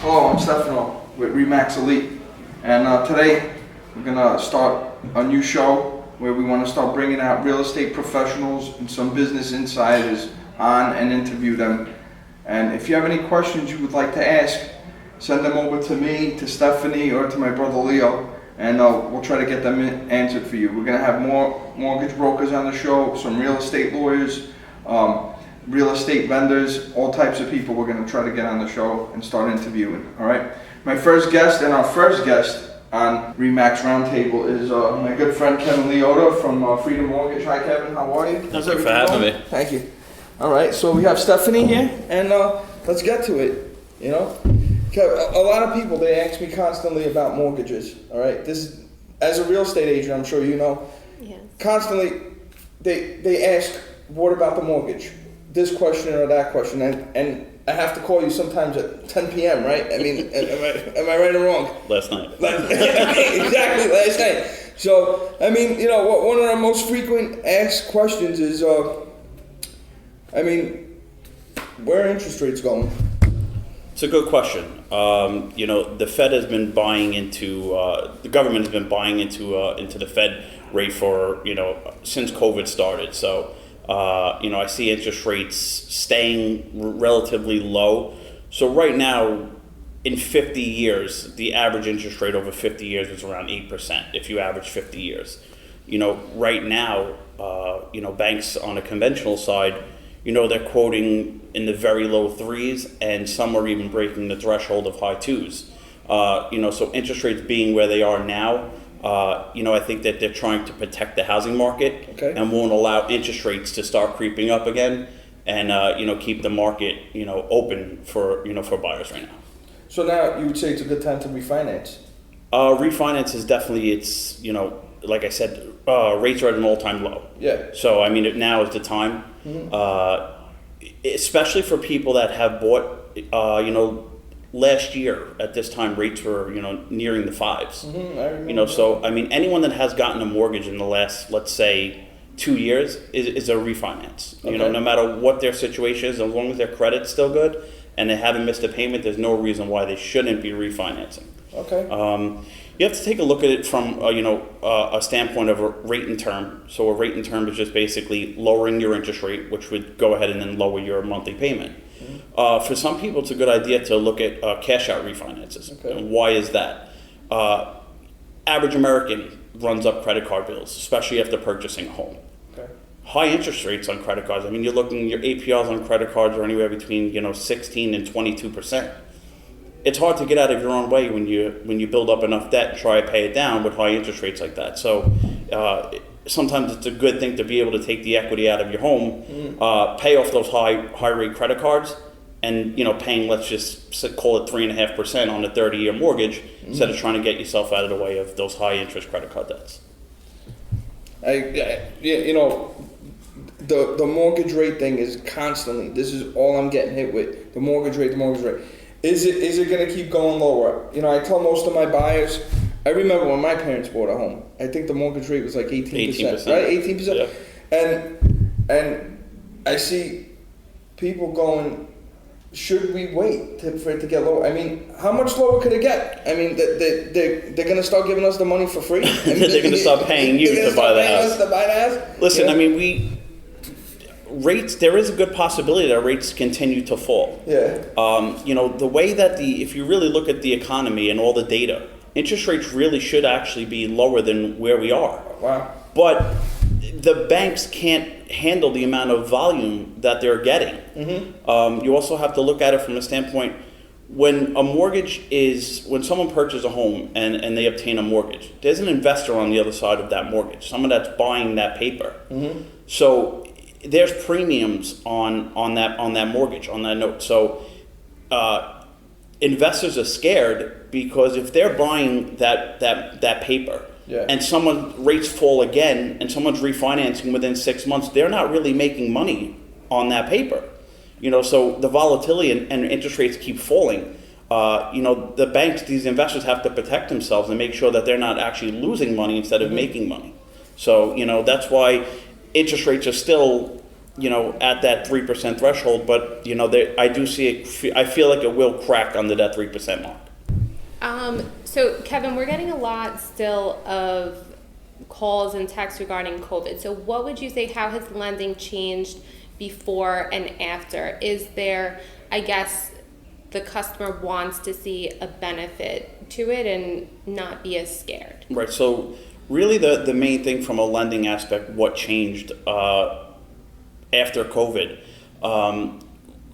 Hello, I'm Stefano with Remax Elite, and today we're gonna start a new show where we want to start bringing out real estate professionals and some business insiders on and interview them. And if you have any questions you would like to ask, send them over to me, to Stephanie, or to my brother Leo, and we'll try to get them answered for you. We're gonna have more mortgage brokers on the show, some real estate lawyers, real estate vendors, all types of people we're going to try to get on the show and start interviewing, all right? My first guest and our first guest on Remax RoundTable is my good friend Kevin Leota from Freedom Mortgage. Hi Kevin, how are you? Thank you for having me. Thank you. All right, so we have Stephanie here, and let's get to it, you know? A lot of people, they ask me constantly about mortgages, all right? This, as a real estate agent, I'm sure you know, Yes. constantly they ask, what about the mortgage? This question or that question, and I have to call you sometimes at 10 p.m., right? I mean, am I right or wrong? Last night. Exactly, last night. So, I mean, you know, one of our most frequent asked questions is, I mean, where are interest rates going? It's a good question. You know, the Fed has been buying into, the government has been buying into the Fed rate for, you know, since COVID started. So, you know, I see interest rates staying relatively low. So right now, in 50 years, the average interest rate over 50 years is around 8%, if you average 50 years. You know, right now, you know, banks on a conventional side, you know, they're quoting in the very low threes, and some are even breaking the threshold of high twos. You know, so interest rates being where they are now, you know, I think that they're trying to protect the housing market, Okay. and won't allow interest rates to start creeping up again, and you know, keep the market, you know, open for, you know, for buyers right now. So now you would say it's a good time to refinance? Refinance is definitely, it's, you know, like I said, rates are at an all-time low. Yeah. So I mean, now is the time, especially for people that have bought, you know, last year at this time rates were, you know, nearing the fives. I remember. You know, so I mean, anyone that has gotten a mortgage in the last, let's say, 2 years is a refinance. You know, Okay. no matter what their situation is, as long as their credit's still good and they haven't missed a payment, there's no reason why they shouldn't be refinancing. Okay. You have to take a look at it from, you know, a standpoint of a rate and term. So a rate and term is just basically lowering your interest rate, which would go ahead and then lower your monthly payment. For some people, it's a good idea to look at cash out refinances. Okay. And why is that? Average American runs up credit card bills, especially after purchasing a home. Okay. High interest rates on credit cards. I mean, you're looking, your APRs on credit cards are anywhere between, you know, 16 and 22%. It's hard to get out of your own way when you build up enough debt and try to pay it down with high interest rates like that. So sometimes it's a good thing to be able to take the equity out of your home, pay off those high rate credit cards, and, you know, paying, let's just call it 3.5% on a 30-year mortgage, instead of trying to get yourself out of the way of those high interest credit card debts. You know, the mortgage rate thing is constantly, this is all I'm getting hit with, the mortgage rate. Is it going to keep going lower? You know, I tell most of my buyers, I remember when my parents bought a home, I think the mortgage rate was like 18%, right? 18%. Yeah. And I see people going, should we wait for it to get lower? I mean, how much lower could it get? I mean, they're going to start giving us the money for free? I mean, They're going to start paying you to buy the house. Listen, Yeah. I mean, rates, there is a good possibility that rates continue to fall. Yeah. You know, the way that if you really look at the economy and all the data, interest rates really should actually be lower than where we are. Wow. But the banks can't handle the amount of volume that they're getting. You also have to look at it from a standpoint, when someone purchases a home and they obtain a mortgage, there's an investor on the other side of that mortgage, someone that's buying that paper. So there's premiums on that mortgage, on that note. So investors are scared, because if they're buying that paper, yeah, and rates fall again and someone's refinancing within 6 months, they're not really making money on that paper. You know, so the volatility and interest rates keep falling. You know, the banks, these investors have to protect themselves and make sure that they're not actually losing money instead of making money. So, you know, that's why interest rates are still at that 3% threshold, but I do see it. I feel like it will crack under that 3% mark. So Kevin, we're getting a lot still of calls and texts regarding COVID. So what would you say, how has lending changed before and after? Is there, I guess, the customer wants to see a benefit to it and not be as scared? Right. So really the main thing from a lending aspect, what changed after COVID,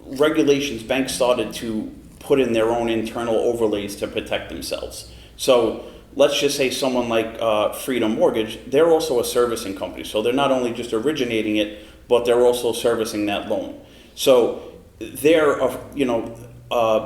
regulations, banks started to put in their own internal overlays to protect themselves. So let's just say someone like Freedom Mortgage, they're also a servicing company. So they're not only just originating it, but they're also servicing that loan. So they're,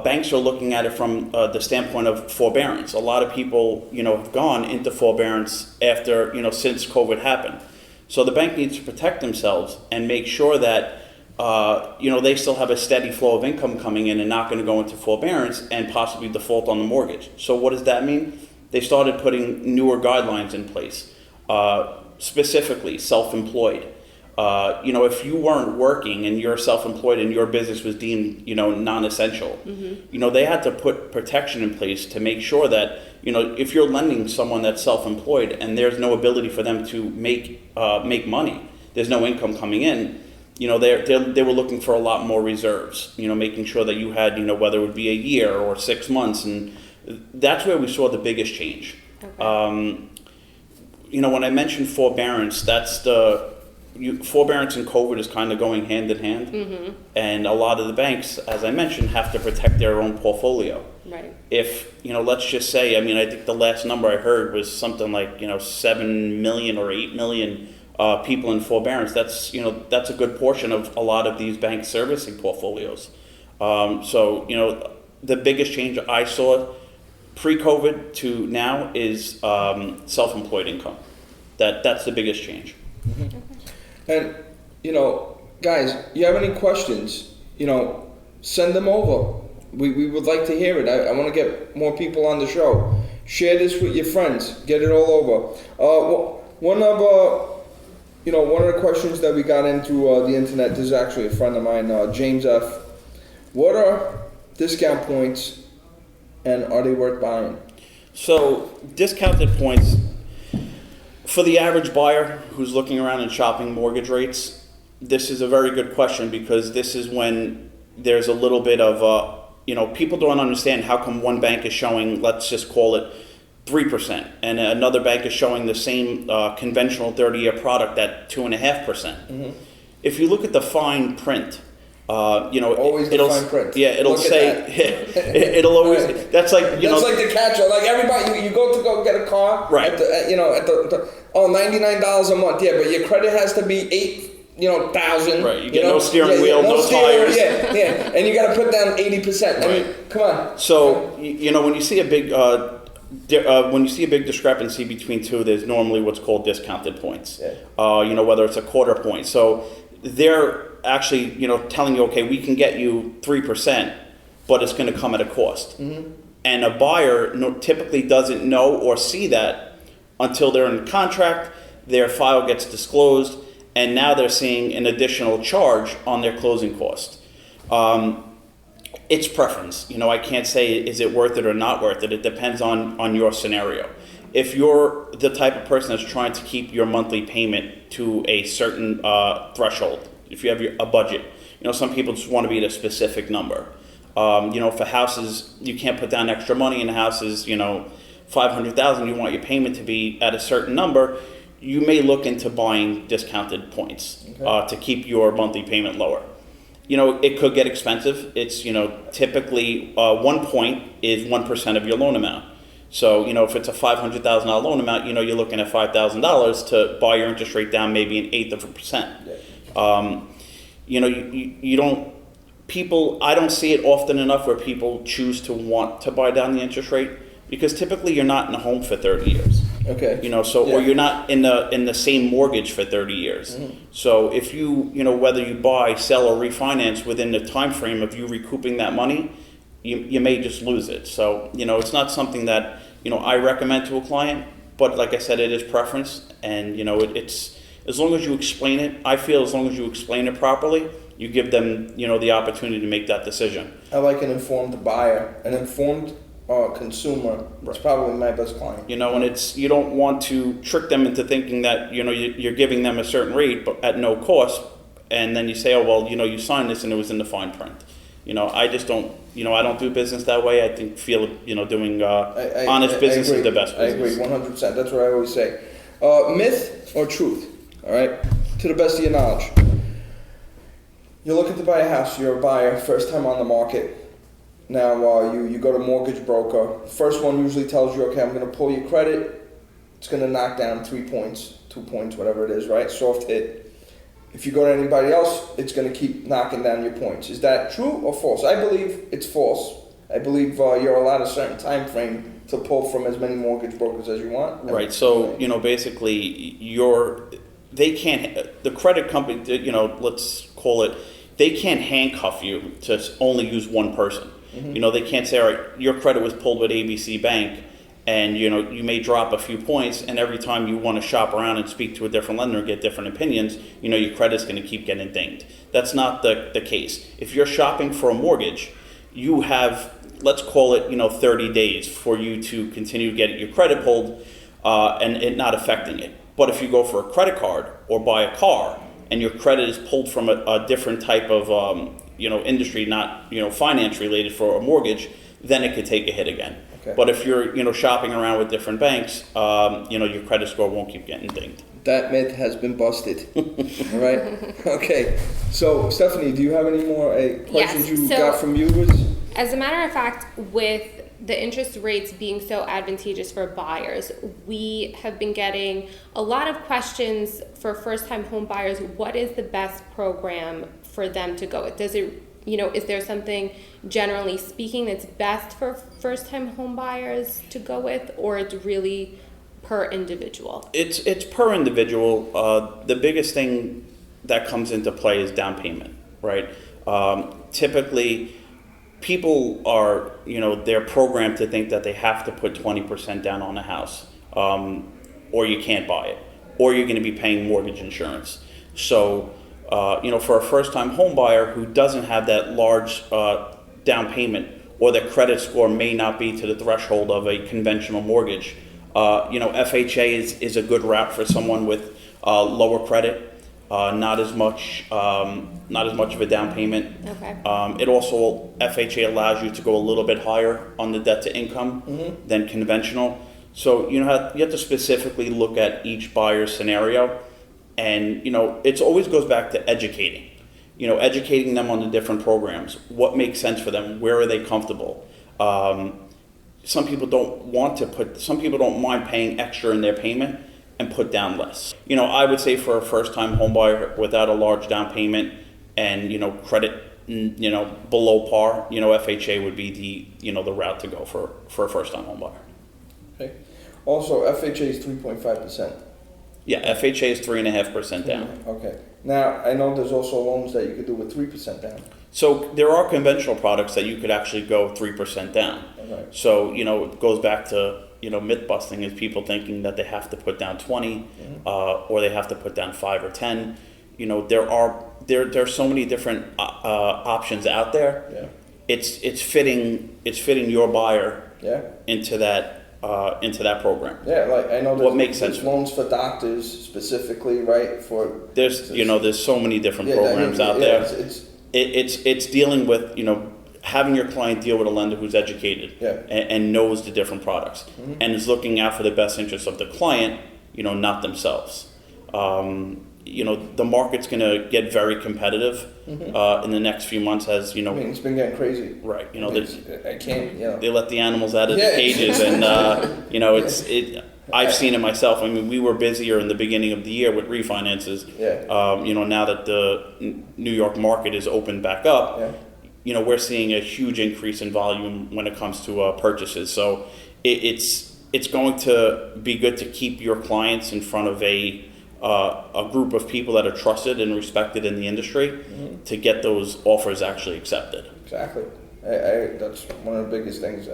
banks are looking at it from the standpoint of forbearance. A lot of people, have gone into forbearance after, since COVID happened. So the bank needs to protect themselves and make sure that, they still have a steady flow of income coming in and not going to go into forbearance and possibly default on the mortgage. So what does that mean? They started putting newer guidelines in place, specifically self-employed. If you weren't working and you're self-employed and your business was deemed, non-essential, they had to put protection in place to make sure that, if you're lending someone that's self-employed and there's no ability for them to make money, there's no income coming in, they were looking for a lot more reserves, making sure that you had, whether it would be a year or 6 months, and that's where we saw the biggest change. Okay. When I mentioned forbearance, that's forbearance and COVID is kind of going hand in hand, and a lot of the banks, as I mentioned, have to protect their own portfolio. Right. If let's just say, I think the last number I heard was something like 7 million or 8 million people in forbearance. That's a good portion of a lot of these bank servicing portfolios. So the biggest change I saw pre-COVID to now is self-employed income. That's the biggest change. Mm-hmm. And, guys, you have any questions, send them over. We would like to hear it. I want to get more people on the show. Share this with your friends. Get it all over. One of the questions that we got into the internet, this is actually a friend of mine, James F. What are discount points and are they worth buying? So, discounted points, for the average buyer who's looking around and shopping mortgage rates, this is a very good question because this is when there's a little bit of, people don't understand how come one bank is showing, let's just call it 3%, and another bank is showing the same conventional 30-year product at 2.5%. If you look at the fine print, always the fine print. Yeah, it'll look say it'll always. Right. That's like that's like the catch-all. Like everybody, you go get a car. Right. At the $99 a month. Yeah, but your credit has to be 8,000. Right. You get no steering wheel, no tires. Yeah, and you got to put down 80%. I mean, come on. So when you see a big discrepancy between two, there's normally what's called discounted points. Yeah. Whether it's a quarter point. So they're actually, telling you, okay, we can get you 3%, but it's going to come at a cost. And a buyer typically doesn't know or see that until they're in contract, their file gets disclosed, and now they're seeing an additional charge on their closing cost. It's preference. I can't say is it worth it or not worth it. It depends on your scenario. If you're the type of person that's trying to keep your monthly payment to a certain threshold, if you have a budget, some people just want to be at a specific number. For houses, you can't put down extra money in houses, $500,000, you want your payment to be at a certain number, you may look into buying discounted points to keep your monthly payment lower. It could get expensive. It's, typically 1 point is 1% of your loan amount. So, if it's a $500,000 loan amount, you're looking at $5,000 to buy your interest rate down maybe 1/8%. I don't see it often enough where people choose to want to buy down the interest rate because typically you're not in a home for 30 years. Okay. Or you're not in the same mortgage for 30 years. So if you, whether you buy, sell, or refinance within the time frame of you recouping that money, you may just lose it. So, it's not something that, I recommend to a client, but like I said, it is preference, and, As long as you explain it, I feel as long as you explain it properly, you give them, the opportunity to make that decision. I like an informed buyer, an informed consumer. It's probably my best client. And you don't want to trick them into thinking that, you're giving them a certain rate, but at no cost. And then you say, oh, well, you signed this and it was in the fine print. I just don't, I don't do business that way. I feel doing honest business is the best business. I agree, 100%. That's what I always say. Myth or truth? All right, to the best of your knowledge. You're looking to buy a house. You're a buyer, first time on the market. Now you go to mortgage broker. First one usually tells you, okay, I'm going to pull your credit. It's going to knock down 3 points, 2 points, whatever it is, right? Soft hit. If you go to anybody else, it's going to keep knocking down your points. Is that true or false? I believe it's false. I believe you're allowed a certain time frame to pull from as many mortgage brokers as you want. Right. So basically, they can't. The credit company, let's call it. They can't handcuff you to only use one person. Mm-hmm. They can't say, all right, your credit was pulled with ABC Bank, and you may drop a few points, and every time you want to shop around and speak to a different lender and get different opinions, your credit's going to keep getting dinged. That's not the case. If you're shopping for a mortgage, you have, let's call it 30 days for you to continue to get your credit pulled and it not affecting it. But if you go for a credit card or buy a car and your credit is pulled from a different type of industry, not finance related for a mortgage, then it could take a hit again. Okay. But if you're shopping around with different banks, your credit score won't keep getting dinged. That myth has been busted. All right. Okay. So Stephanie, do you have any more questions you got from viewers? As a matter of fact, with the interest rates being so advantageous for buyers, we have been getting a lot of questions for first-time home buyers. What is the best program for them to go with? Does it, is there something generally speaking that's best for first-time home buyers to go with, or it's really per individual? It's per individual. The biggest thing that comes into play is down payment, right? Typically, people are, they're programmed to think that they have to put 20% down on a house, or you can't buy it, or you're going to be paying mortgage insurance. So, for a first-time home buyer who doesn't have that large down payment, or their credit score may not be to the threshold of a conventional mortgage, FHA is a good route for someone with lower credit. Not as much of a down payment. Okay. It also, FHA allows you to go a little bit higher on the debt to income than conventional. So you have to specifically look at each buyer's scenario, and it always goes back to educating. Educating them on the different programs. What makes sense for them? Where are they comfortable? Some people don't mind paying extra in their payment and put down less. I would say for a first-time home buyer without a large down payment and, credit, below par, FHA would be the route to go for a first-time home buyer. Okay. Also, FHA is 3.5%. Yeah, FHA is 3.5% down. Okay. Now, I know there's also loans that you could do with 3% down. So there are conventional products that you could actually go 3% down. Okay. So, it goes back to, myth busting is people thinking that they have to put down 20 or they have to put down 5 or 10. There are so many different options out there. Yeah. It's fitting your buyer into that program. Yeah, like I know what makes sense. Loans for doctors specifically, right? There's so many different programs out there. It's dealing with having your client deal with a lender who's educated and knows the different products and is looking out for the best interests of the client, not themselves. The market's going to get very competitive in the next few months as, it's been getting crazy. Right. I can't, They let the animals out of the cages and, I've seen it myself. I mean, we were busier in the beginning of the year with refinances. Now that the New York market is opened back up, we're seeing a huge increase in volume when it comes to purchases. So it's going to be good to keep your clients in front of a group of people that are trusted and respected in the industry to get those offers actually accepted. Exactly. That's one of the biggest things.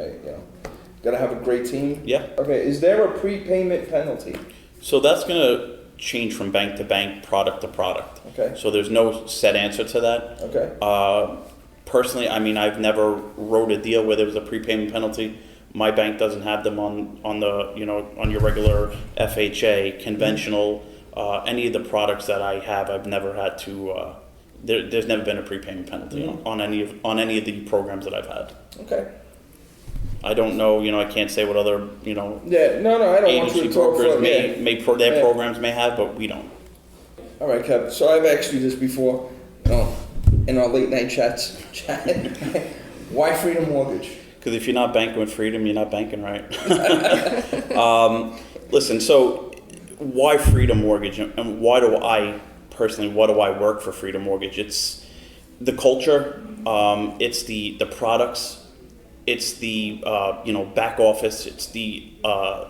Got to have a great team. Yeah. Okay. Is there a prepayment penalty? So that's going to change from bank to bank, product to product. Okay. So there's no set answer to that. Okay. Personally, I mean, I've never wrote a deal where there was a prepayment penalty. My bank doesn't have them on the, you know, on your regular FHA, conventional, any of the products that I have, I've never had to, there's never been a prepayment penalty on any of the programs that I've had. Okay. I don't know, you know, I can't say what other, you know, Yeah, no, I don't want you agency to talk brokers for their programs may have, but we don't. All right, Kev. So I've asked you this before, in our late night chats. Why Freedom Mortgage? Because if you're not banking with Freedom, you're not banking right. Listen, so why Freedom Mortgage, and why do I personally, what do I work for Freedom Mortgage? It's the culture, it's the products. It's the you know, back office. It's the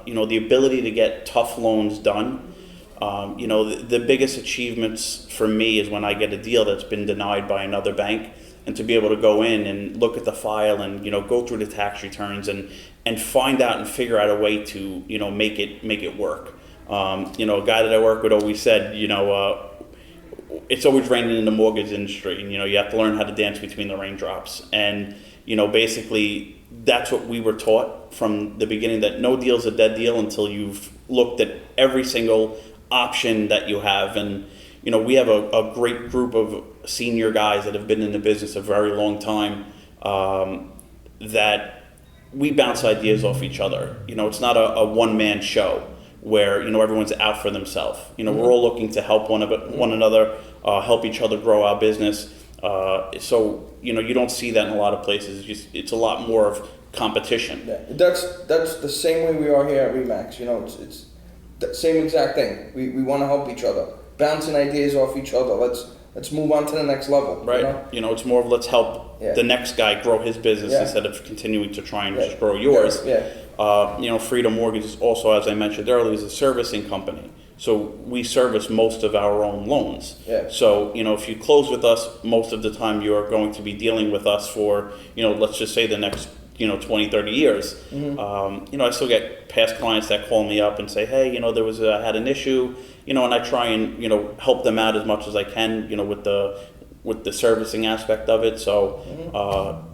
you know, the ability to get tough loans done. You know, the biggest achievements for me is when I get a deal that's been denied by another bank, and to be able to go in and look at the file and, you know, go through the tax returns and find out and figure out a way to, you know, make it work. You know, a guy that I work with always said, you know, it's always raining in the mortgage industry, and, you know, you have to learn how to dance between the raindrops. And, you know, basically that's what we were taught from the beginning, that no deal's a dead deal until you've looked at every single option that you have. And, you know, we have a great group of senior guys that have been in the business a very long time, that we bounce ideas off each other. You know, it's not a one-man show where, you know, everyone's out for themselves. You know, we're all looking to help one another, help each other grow our business. So, you know, you don't see that in a lot of places. It's a lot more of competition. Yeah, that's the same way we are here at Remax. You know, it's the same exact thing. We want to help each other, bouncing ideas off each other. Let's move on to the next level. Right. You know, it's more of let's help the next guy grow his business instead of continuing to try and just grow yours. You know, Freedom Mortgage is also, as I mentioned earlier, is a servicing company. So we service most of our own loans. So, you know, if you close with us, most of the time you are going to be dealing with us for, you know, let's just say the next, you know, 20, 30 years. You know, I still get past clients that call me up and say, hey, you know, I had an issue, you know, and I try and, you know, help them out as much as I can, you know, with the servicing aspect of it. So,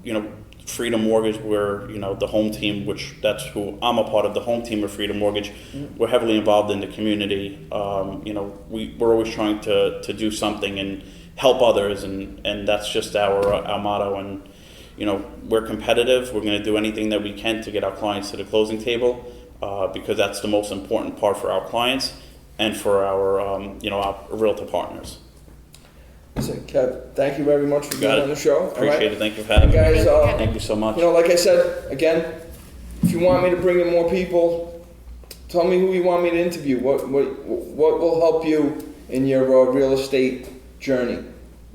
you know, Freedom Mortgage, we're, you know, the home team, which that's who I'm a part of, the home team of Freedom Mortgage. We're heavily involved in the community. You know, we're always trying to do something and help others, and that's just our motto. And, you know, we're competitive. We're going to do anything that we can to get our clients to the closing table, because that's the most important part for our clients and for our, you know, our realtor partners. Listen, Kev, thank you very much for being on the show. Appreciate it. Thank you for having me. Guys, thank you so much. You know, like I said, again, if you want me to bring in more people, tell me who you want me to interview. What will help you in your real estate journey?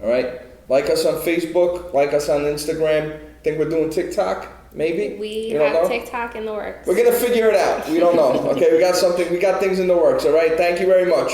All right. Like us on Facebook. Like us on Instagram. Think we're doing TikTok? Maybe. We have TikTok in the works. We're gonna figure it out. We don't know. Okay, we got things in the works. All right. Thank you very much.